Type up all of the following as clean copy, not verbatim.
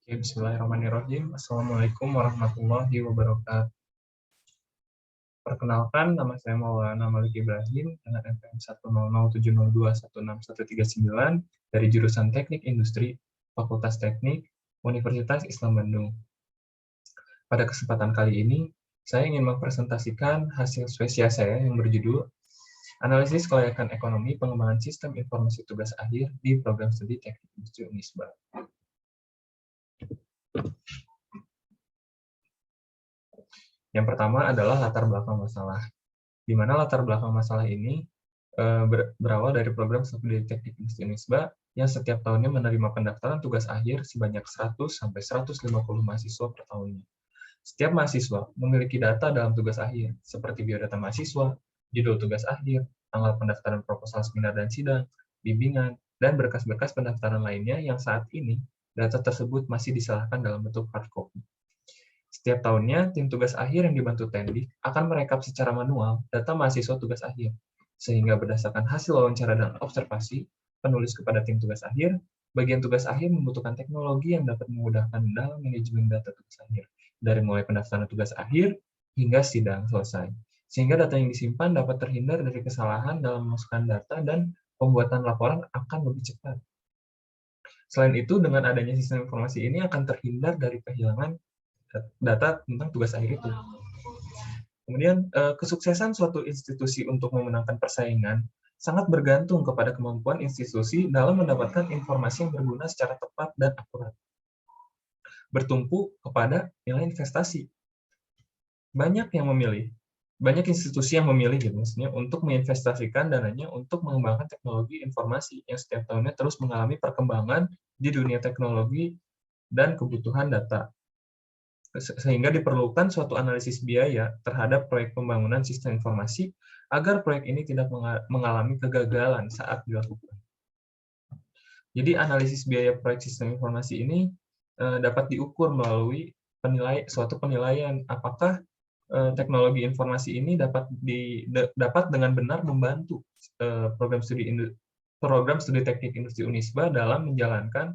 Oke, bismillahirrahmanirrahim. Assalamualaikum warahmatullahi wabarakatuh. Perkenalkan, nama saya Maulana Malik Ibrahim dengan NPM 1007021611399 dari jurusan Teknik Industri, Fakultas Teknik, Universitas Islam Bandung. Pada kesempatan kali ini, saya ingin mempresentasikan hasil spesial saya yang berjudul Analisis Kelayakan Ekonomi Pengembangan Sistem Informasi Tugas Akhir di Program Studi Teknik Industri Unisba. Yang pertama adalah latar belakang masalah, di mana latar belakang masalah ini berawal dari program studi teknik industri Unisba yang setiap tahunnya menerima pendaftaran tugas akhir sebanyak 100-150 mahasiswa per tahunnya. Setiap mahasiswa memiliki data dalam tugas akhir, seperti biodata mahasiswa, judul tugas akhir, tanggal pendaftaran proposal seminar dan sidang, bimbingan, dan berkas-berkas pendaftaran lainnya yang saat ini data tersebut masih diserahkan dalam bentuk hard copy. Setiap tahunnya, tim tugas akhir yang dibantu Tendik akan merekap secara manual data mahasiswa tugas akhir, sehingga berdasarkan hasil wawancara dan observasi penulis kepada tim tugas akhir, bagian tugas akhir membutuhkan teknologi yang dapat memudahkan dalam manajemen data tugas akhir, dari mulai pendaftaran tugas akhir hingga sidang selesai, sehingga data yang disimpan dapat terhindar dari kesalahan dalam memasukkan data dan pembuatan laporan akan lebih cepat. Selain itu, dengan adanya sistem informasi ini akan terhindar dari kehilangan data tentang tugas akhir itu. Kemudian, kesuksesan suatu institusi untuk memenangkan persaingan sangat bergantung kepada kemampuan institusi dalam mendapatkan informasi yang berguna secara tepat dan akurat. Bertumpu kepada nilai investasi. Banyak institusi yang memilih gitu, maksudnya untuk menginvestasikan dananya untuk mengembangkan teknologi informasi yang setiap tahunnya terus mengalami perkembangan di dunia teknologi dan kebutuhan data. Sehingga diperlukan suatu analisis biaya terhadap proyek pembangunan sistem informasi agar proyek ini tidak mengalami kegagalan saat dilakukan. Jadi analisis biaya proyek sistem informasi ini dapat diukur melalui suatu penilaian apakah teknologi informasi ini dapat dengan benar membantu program studi teknik industri Unisba dalam menjalankan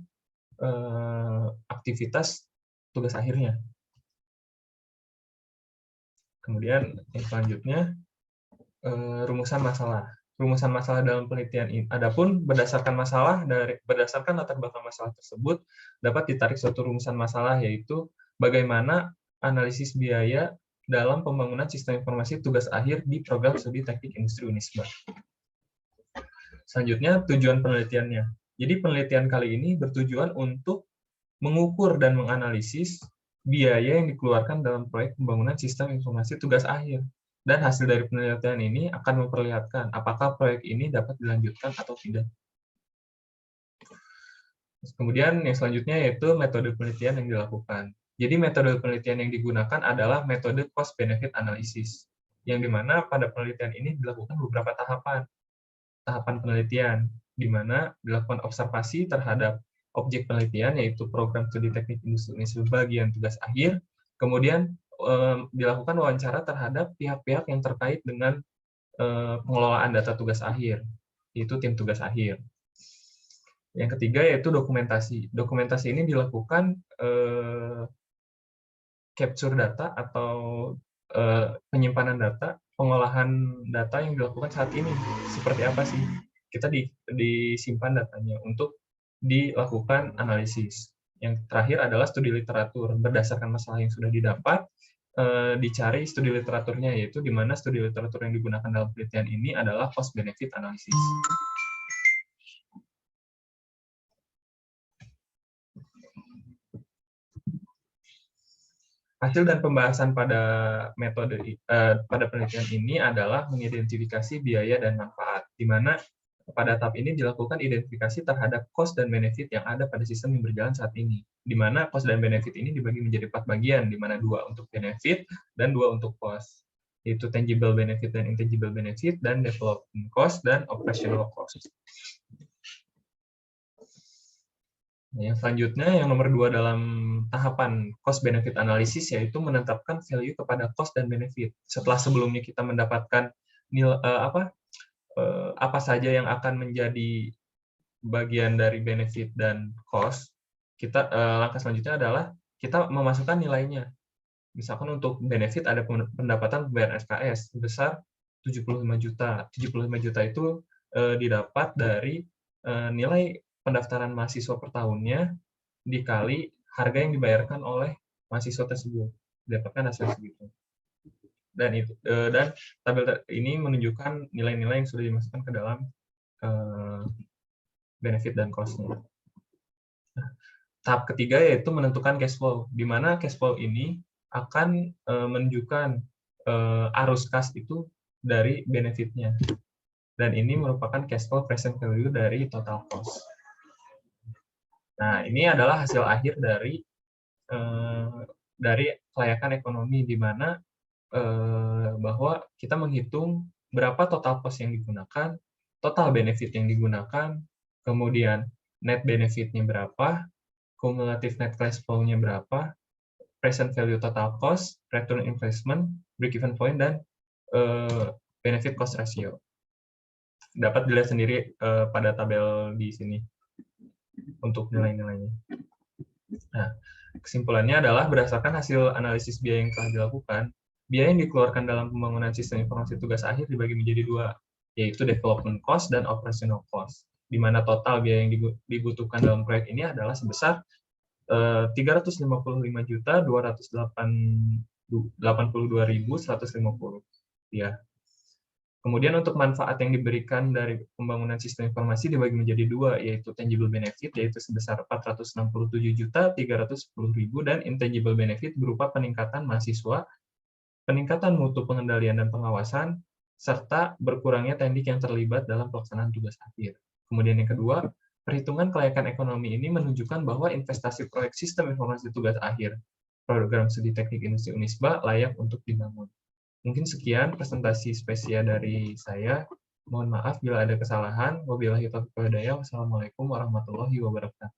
aktivitas tugas akhirnya. Kemudian yang selanjutnya, rumusan masalah. Rumusan masalah dalam penelitian ini. Adapun berdasarkan latar belakang masalah tersebut, dapat ditarik suatu rumusan masalah, yaitu bagaimana analisis biaya dalam pembangunan sistem informasi tugas akhir di program studi teknik industri Unisba. Selanjutnya, tujuan penelitiannya. Jadi penelitian kali ini bertujuan untuk mengukur dan menganalisis biaya yang dikeluarkan dalam proyek pembangunan sistem informasi tugas akhir. Dan hasil dari penelitian ini akan memperlihatkan apakah proyek ini dapat dilanjutkan atau tidak. Kemudian yang selanjutnya yaitu metode penelitian yang dilakukan. Jadi metode penelitian yang digunakan adalah metode cost-benefit analysis, yang dimana pada penelitian ini dilakukan beberapa tahapan. Tahapan penelitian, di mana dilakukan observasi terhadap objek penelitian, yaitu program studi teknik industri Unisba bagian tugas akhir, kemudian dilakukan wawancara terhadap pihak-pihak yang terkait dengan pengelolaan data tugas akhir, yaitu tim tugas akhir. Yang ketiga yaitu dokumentasi. Dokumentasi ini dilakukan capture data atau penyimpanan data, pengolahan data yang dilakukan saat ini. Seperti apa sih? Kita disimpan datanya untuk dilakukan analisis. Yang terakhir adalah studi literatur. Berdasarkan masalah yang sudah didapat, dicari studi literaturnya, yaitu di mana studi literatur yang digunakan dalam penelitian ini adalah cost-benefit analysis. Hasil dan pembahasan pada penelitian ini adalah mengidentifikasi biaya dan manfaat, di mana pada tahap ini dilakukan identifikasi terhadap cost dan benefit yang ada pada sistem yang berjalan saat ini, di mana cost dan benefit ini dibagi menjadi 4 bagian, di mana 2 untuk benefit dan 2 untuk cost, yaitu tangible benefit dan intangible benefit, dan development cost dan operational cost. Yang selanjutnya, yang nomor 2 dalam tahapan cost-benefit analysis, yaitu menetapkan value kepada cost dan benefit. Setelah sebelumnya kita mendapatkan apa saja yang akan menjadi bagian dari benefit dan cost, langkah selanjutnya adalah kita memasukkan nilainya. Misalkan untuk benefit ada pendapatan pembayaran SKS sebesar 75 juta. 75 juta itu didapat dari nilai pendaftaran mahasiswa per tahunnya dikali harga yang dibayarkan oleh mahasiswa tersebut. Dapatkan hasil segitu. Dan tabel ini menunjukkan nilai-nilai yang sudah dimasukkan ke dalam benefit dan cost-nya. Tahap ketiga yaitu menentukan cash flow, di mana cash flow ini akan menunjukkan arus kas itu dari benefitnya. Dan ini merupakan cash flow present value dari total cost. Nah, ini adalah hasil akhir dari kelayakan ekonomi, di mana bahwa kita menghitung berapa total cost yang digunakan, total benefit yang digunakan, kemudian net benefit-nya berapa, cumulative net cash flow-nya berapa, present value total cost, return investment, break-even point, dan benefit cost ratio. Dapat dilihat sendiri pada tabel di sini untuk nilai-nilainya. Nah, kesimpulannya adalah berdasarkan hasil analisis biaya yang telah dilakukan, biaya yang dikeluarkan dalam pembangunan sistem informasi tugas akhir dibagi menjadi dua, yaitu development cost dan operational cost, di mana total biaya yang dibutuhkan dalam proyek ini adalah sebesar 355.282.150. Ya. Kemudian untuk manfaat yang diberikan dari pembangunan sistem informasi dibagi menjadi dua, yaitu tangible benefit, yaitu sebesar 467.310.000, dan intangible benefit berupa peningkatan mahasiswa, peningkatan mutu pengendalian dan pengawasan, serta berkurangnya tendik yang terlibat dalam pelaksanaan tugas akhir. Kemudian yang kedua, perhitungan kelayakan ekonomi ini menunjukkan bahwa investasi proyek sistem informasi tugas akhir program studi teknik industri Unisba layak untuk dibangun. Mungkin sekian presentasi spesial dari saya. Mohon maaf bila ada kesalahan. Wabillahi taufiq wal hidayah. Wassalamualaikum warahmatullahi wabarakatuh.